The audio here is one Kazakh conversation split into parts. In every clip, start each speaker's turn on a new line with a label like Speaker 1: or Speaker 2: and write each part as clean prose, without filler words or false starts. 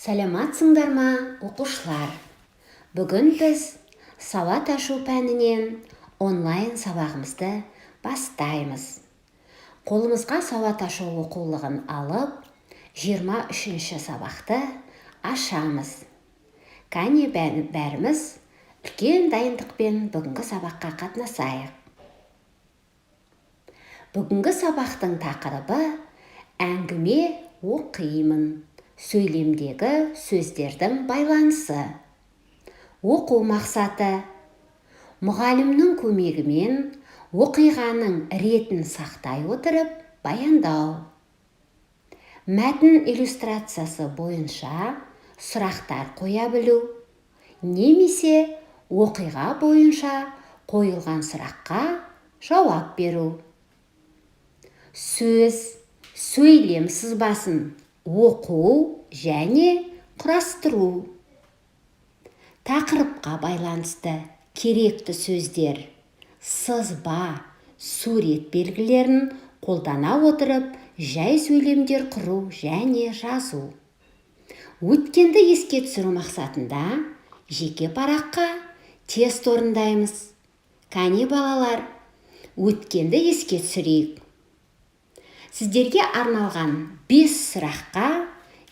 Speaker 1: Сәлематсыңдар ма, оқушылар? Бүгін біз сауат ашу пәнінен онлайн сабағымызды бастаймыз. Қолымызға сауат ашу оқулығын алып, 23-ші сабақты ашамыз. Кәне бәріміз үлкен дайындықпен бүгінгі сабаққа қатынасайық. Бүгінгі сабақтың тақырыбы әңгіме оқимын. Сөйлемдегі сөздердің байланысы. Оқу мақсаты: мұғалімнің көмегімен оқиғаның ретін сақтай отырып баяндау. Мәтін иллюстрациясы бойынша сұрақтар қоя білу, немесе оқиға бойынша қойылған сұраққа жауап беру. Сөз, сөйлем сызбасын оқу және құрастыру. Тақырыпқа байланысты керекті сөздер: сызба, сурет белгілерін қолдана отырып жай сөйлемдер құру және жазу. Өткенді еске түсіру мақсатында жеке параққа тест орындаймыз. Кәне балалар, өткенді еске түсірейік. Сіздерге арналған 5 сұраққа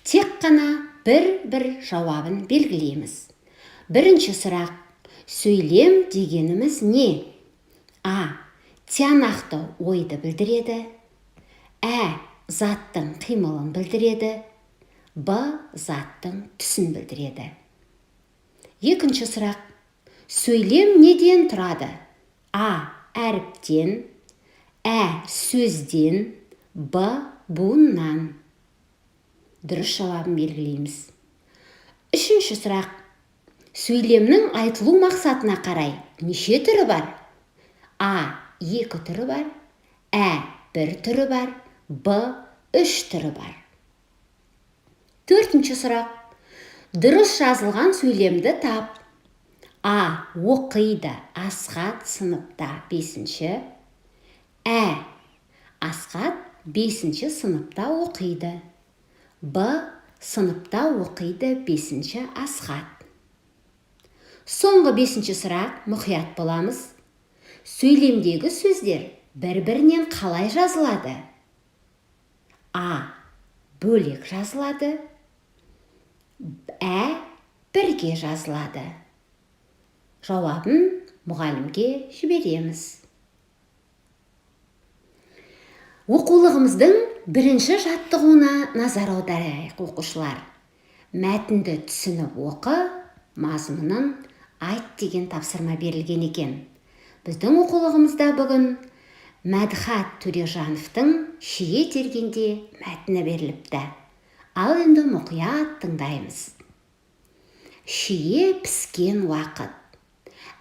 Speaker 1: тек қана бір жауабын белгілейміз. Бірінші сұрақ: сөйлем дегеніміз не? А. Тиянақты ойды білдіреді. Заттың қимылын білдіреді. Б. Заттың түсін білдіреді. Екінші сұрақ: сөйлем неден тұрады? А. Әріптен. Сөзден. Б. Буыннан. Дұрыс жауабын белгілейміз. Үшінші сұрақ: сөйлемнің айтылу мақсатына қарай неше түрі бар? А. 2 түрі бар. 1 түрі бар. Б. 3 түрі бар. Төртінші сұрақ: дұрыс жазылған сөйлемді тап. А. Оқиды Асқат сыныпта 5-ші. Асқат 5-ші сыныпта оқиды. Б. Сыныпта оқиды 5-ші Асқат. Соңғы 5-ші сұрақ: мұқият боламыз. Сөйлемдегі сөздер бір-бірінен қалай жазылады? А. Бөлек жазылады. Бірге жазылады. Жауабын мұғалімге жібереміз. Оқулығымыздың бірінші жаттығуына назар аударайық, оқушылар. Мәтінді түсініп оқы, мазмұнын айт деген тапсырма берілген екен. Біздің оқулығымызда бүгін Мәдхат Төрежановтың «Шие тергенде» мәтіні беріліпті. Ал енді мұқият тыңдаймыз. Шие піскен уақыт.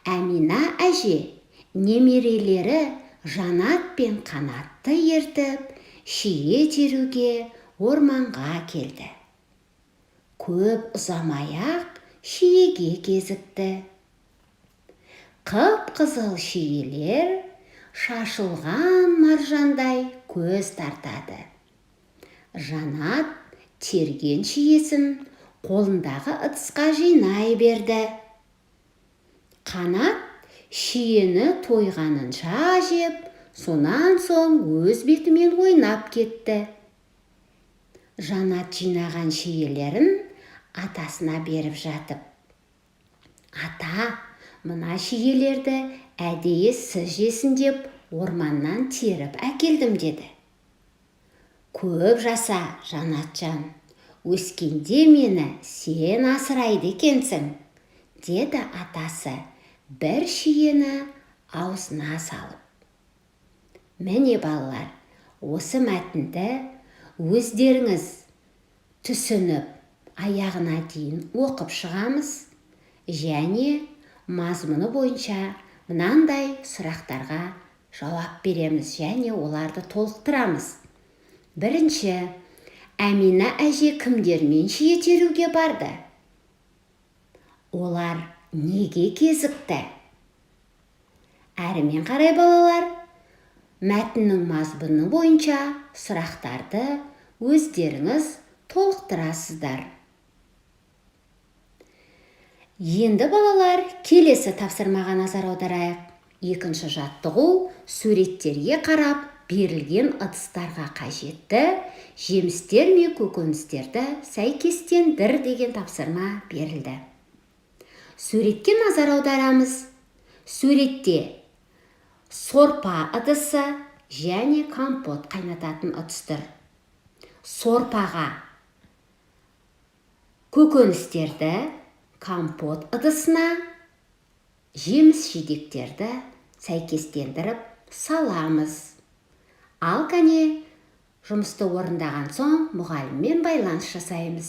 Speaker 1: Әмина әже немерелері Жанат пен Қанатты ертіп, шие теруге орманға келді. Көп ұзамай-ақ шиеге кезікті. Қып-қызыл шиелер шашылған маржандай көз тартады. Жанат терген шиесін қолындағы ыдысқа жинай берді. Қанат шиені тойғанынша жеп, сонан соң өз бетімен ойнап кетті. Жанат жинаған шиелерін атасына беріп жатып: ата, мына шиелерді әдейі сіз жесін деп орманнан теріп әкелдім деді. Көп жаса, Жанатжан, өскенде мені сен асырайды екенсің, деді атасы бір шиені аузына салып. Міне балалар, осы мәтінді өздеріңіз түсініп, аяғына дейін оқып шығамыз және мазмұны бойынша мынандай сұрақтарға жауап береміз және оларды толықтырамыз. Бірінші: Әмина әже кімдермен шие теруге барды? Олар неге кезікті? Әрімен қарай балалар, мәтіннің мазмұны бойынша сұрақтарды өздеріңіз толықтырасыздар. Енді балалар, келесі тапсырмаға назар аударайық. Екінші жаттығу суреттерге қарап, берілген ыдыстарға қажетті жемістер мен көкөністерді сәйкестендір деген тапсырма берілді. Суретке назар аударамыз. Суретте сорпа ыдысы және компот қайнататын ыдыс тұр. Сорпаға көкөністерді, компот ыдысына жеміс жидектерді сәйкестендіріп саламыз. Ал кәне жұмысты орындаған соң мұғаліммен байланыс жасаймыз.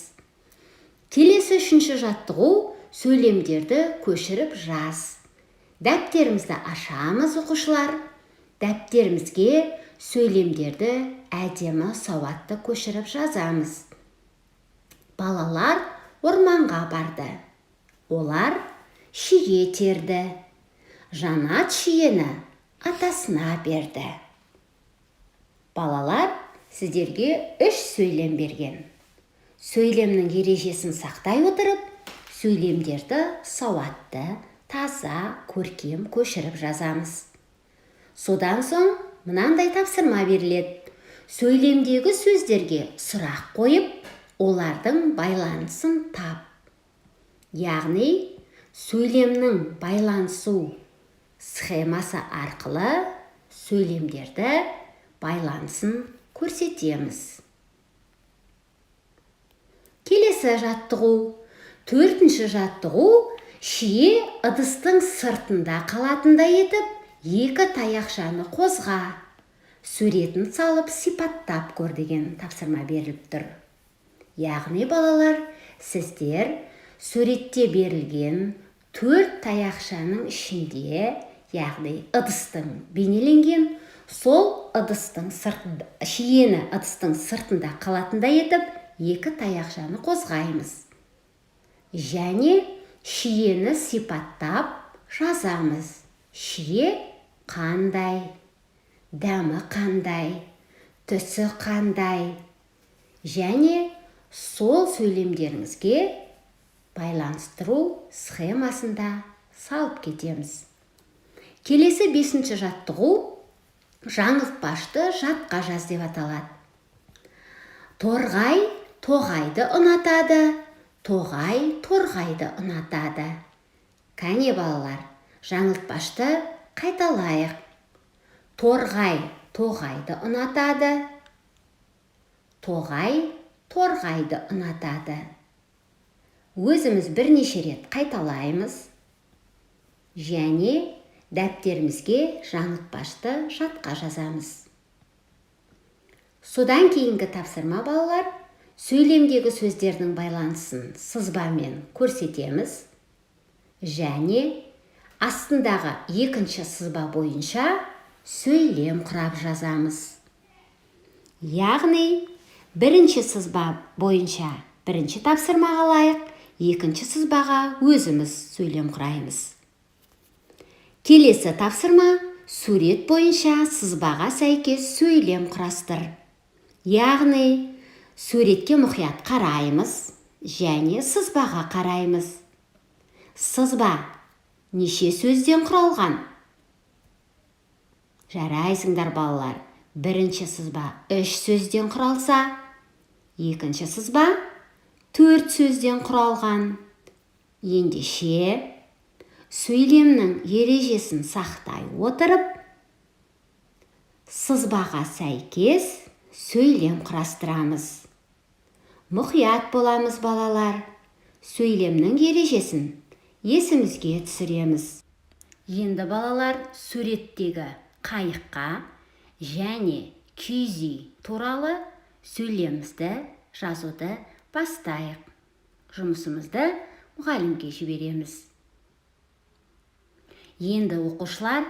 Speaker 1: Келесі үшінші жаттығу сөйлемдерді көшіріп жаз. Дәптерімізді ашамыз оқушылар. Дәптерімізге сөйлемдерді әдемі сауатты көшіріп жазамыз. Балалар орманға барды. Олар шие терді. Жанат шиені атасына берді. Балалар сіздерге 3 сөйлем берген. Сөйлемнің ережесін сақтай отырып, сөйлемдерді сауатты, таза, көркем көшіріп жазамыз. Содан соң мынандай тапсырма беріледі. Сөйлемдегі сөздерге сұрақ қойып, олардың байланысын тап. Яғни, сөйлемнің байланысу схемасы арқылы сөйлемдерді байланысын көрсетеміз. Келесі жаттығу. 4-ші жаттығу шие ыдыстың сыртында қалатындай етіп, 2 таяқшаны қозға. Суретін салып сипаттап көр деген тапсырма беріліп тұр. Яғни балалар, сіздер суретте берілген 4 таяқшаның ішінде, яғни ыдыстың бейнеленген, сол ыдыстың шиені ыдыстың сыртында қалатындай етіп, 2 таяқшаны қозғаймыз. Және шиені сипаттап жазамыз. Шие қандай, дәмі қандай, түсі қандай. Және сол сөйлемдеріңізге байланыстыру схемасында салып кетеміз. Келесі 5-ші жаттығу жаңылтпашты жадқа жаз деп аталады. Торғай тоғайды ұнатады, тоғай торғайды ұнатады. Кәне балалар, жаңылтпашты қайталайық. Торғай тоғайды ұнатады, тоғай торғайды ұнатады. Өзіміз бірнеше рет қайталаймыз. Және дәптерімізге жаңылтпашты жадқа жазамыз. Содан кейінгі тапсырма балалар, сөйлемдегі сөздердің байланысын сызбамен көрсетеміз. Және астындағы 2-ші сызба бойынша сөйлем құрап жазамыз. Яғни, 1-ші сызба бойынша 1-ші тапсырмаға лайық, 2-ші сызбаға өзіміз сөйлем құраймыз. Келесі тапсырма сурет бойынша сызбаға сәйкес сөйлем құрастыр. Яғни, суретке мұқият қараймыз және сызбаға қараймыз. Сызба неше сөзден құралған? Жарайсыңдар балалар. 1-ші сызба 3 сөзден құралса, 2-ші сызба 4 сөзден құралған. Ендеше, сөйлемнің ережесін сақтай отырып, сызбаға сәйкес сөйлем құрастырамыз. Мұқият боламыз балалар. Сөйлемнің ережесін есімізге түсіреміз. Енді балалар, суреттегі қайыққа және киіз үй туралы сөйлемімізді жазуды бастайық. Жұмысымызды мұғалімге жібереміз. Енді оқушылар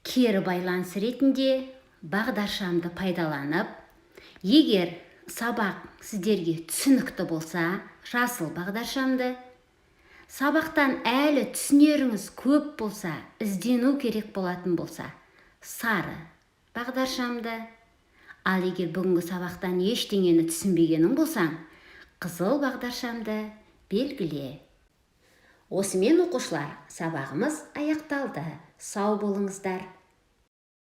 Speaker 1: кері байланыс ретінде бағдаршамды пайдаланып, егер сабақ сіздерге түсінікті болса, жасыл бағдаршамды, сабақтан әлі түсінеріңіз көп болса, іздену керек болатын болса, сары бағдаршамды, ал егер бүгінгі сабақтан ештеңені түсінбегенің болсаң, қызыл бағдаршамды белгіле. Осымен оқушылар, сабағымыз аяқталды. Сау болыңыздар.